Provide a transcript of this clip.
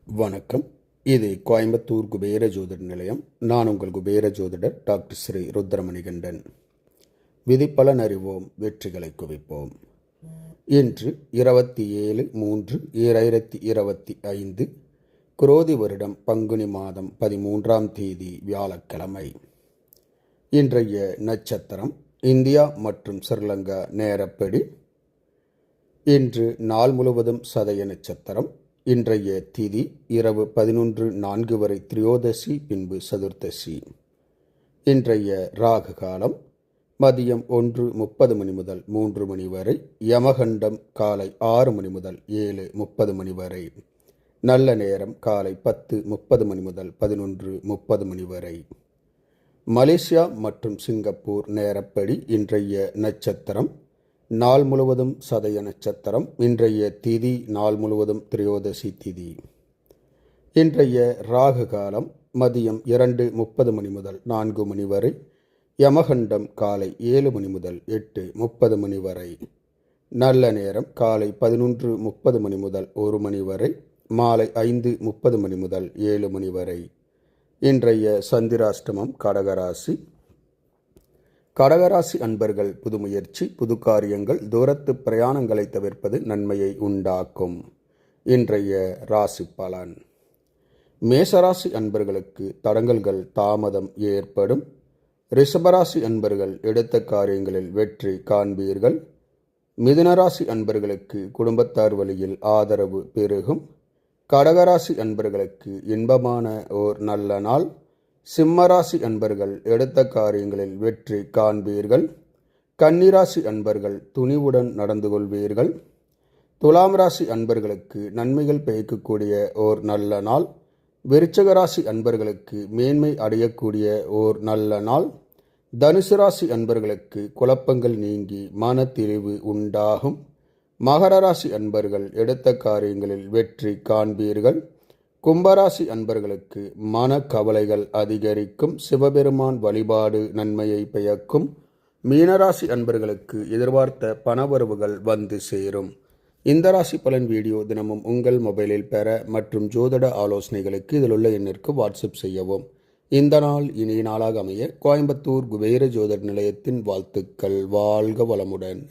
வணக்கம். இது கோயம்புத்தூர் குபேர ஜோதிட நிலையம். நான் உங்கள் குபேர ஜோதிடர் டாக்டர் ஸ்ரீ ருத்ரமணிகண்டன். விதிப்பலன் அறிவோம், வெற்றிகளை குவிப்போம். இன்று 27/3/2025 குரோதி வருடம் பங்குனி மாதம் 13ஆம் தேதி வியாழக்கிழமை. இன்றைய நட்சத்திரம் இந்தியா மற்றும் ஸ்ரீலங்கா நேரப்படி இன்று நாள் முழுவதும் சதய நட்சத்திரம். இன்றைய திதி இரவு 11:04 வரை திரியோதசி, பின்பு சதுர்த்தசி. இன்றைய ராகு காலம் மதியம் 1:30 மணி முதல் 3 மணி வரை. யமகண்டம் காலை 6 மணி முதல் 7:30 மணி வரை. நல்ல நேரம் காலை 10:30 மணி முதல் 11:30 மணி வரை. மலேசியா மற்றும் சிங்கப்பூர் நேரப்படி இன்றைய நட்சத்திரம் நாள் முழுவதும் சதய நட்சத்திரம். இன்றைய திதி நாள் முழுவதும் திரியோதசி திதி. இன்றைய ராகு காலம் மதியம் 2:30 மணி முதல் 4 மணி வரை. யமகண்டம் காலை 7 மணி முதல் 8:30 மணி வரை. நல்ல நேரம் காலை 11:30 மணி முதல் 1 மணி வரை. மாலை 5:30 மணி முதல் 7 மணி வரை. இன்றைய சந்திராஷ்டமம் கடகராசி. கடகராசி அன்பர்கள் புது முயற்சி, புது காரியங்கள், தூரத்து பிரயாணங்களை தவிர்ப்பது நன்மையை உண்டாக்கும். இன்றைய ராசி பலன். மேசராசி அன்பர்களுக்கு தடங்கல்கள் தாமதம் ஏற்படும். ரிஷபராசி அன்பர்கள் எடுத்த காரியங்களில் வெற்றி காண்பீர்கள். மிதுனராசி அன்பர்களுக்கு குடும்பத்தார் வழியில் ஆதரவு பெருகும். கடகராசி அன்பர்களுக்கு இன்பமான ஓர் நல்ல நாள். சிம்மராசி அன்பர்கள் எடுத்த காரியங்களில் வெற்றி காண்பீர்கள். கன்னிராசி அன்பர்கள் துணிவுடன் நடந்து கொள்வீர்கள். துலாம் ராசி அன்பர்களுக்கு நன்மைகள் பயக்கக்கூடிய ஓர் நல்ல நாள். விருச்சிக ராசி அன்பர்களுக்கு மேன்மை அடையக்கூடிய ஓர் நல்ல நாள். தனுசு ராசி அன்பர்களுக்கு குழப்பங்கள் நீங்கி மன தெளிவு உண்டாகும். மகர ராசி அன்பர்கள் எடுத்த காரியங்களில் வெற்றி காண்பீர்கள். கும்பராசி அன்பர்களுக்கு மன கவலைகள் அதிகரிக்கும். சிவபெருமான் வழிபாடு நன்மையை பயக்கும். மீனராசி அன்பர்களுக்கு எதிர்பார்த்த பணவரவுகள் வந்து சேரும். இந்த ராசி பலன் வீடியோ தினமும் உங்கள் மொபைலில் பெற மற்றும் ஜோதிட ஆலோசனைகளுக்கு இதில் உள்ள எண்ணிற்கு வாட்ஸ்அப் செய்யவும். இந்த நாள் இனிய நாளாக அமைய கோயம்புத்தூர் குபேர ஜோதிட நிலையத்தின் வாழ்த்துக்கள். வாழ்க வளமுடன்.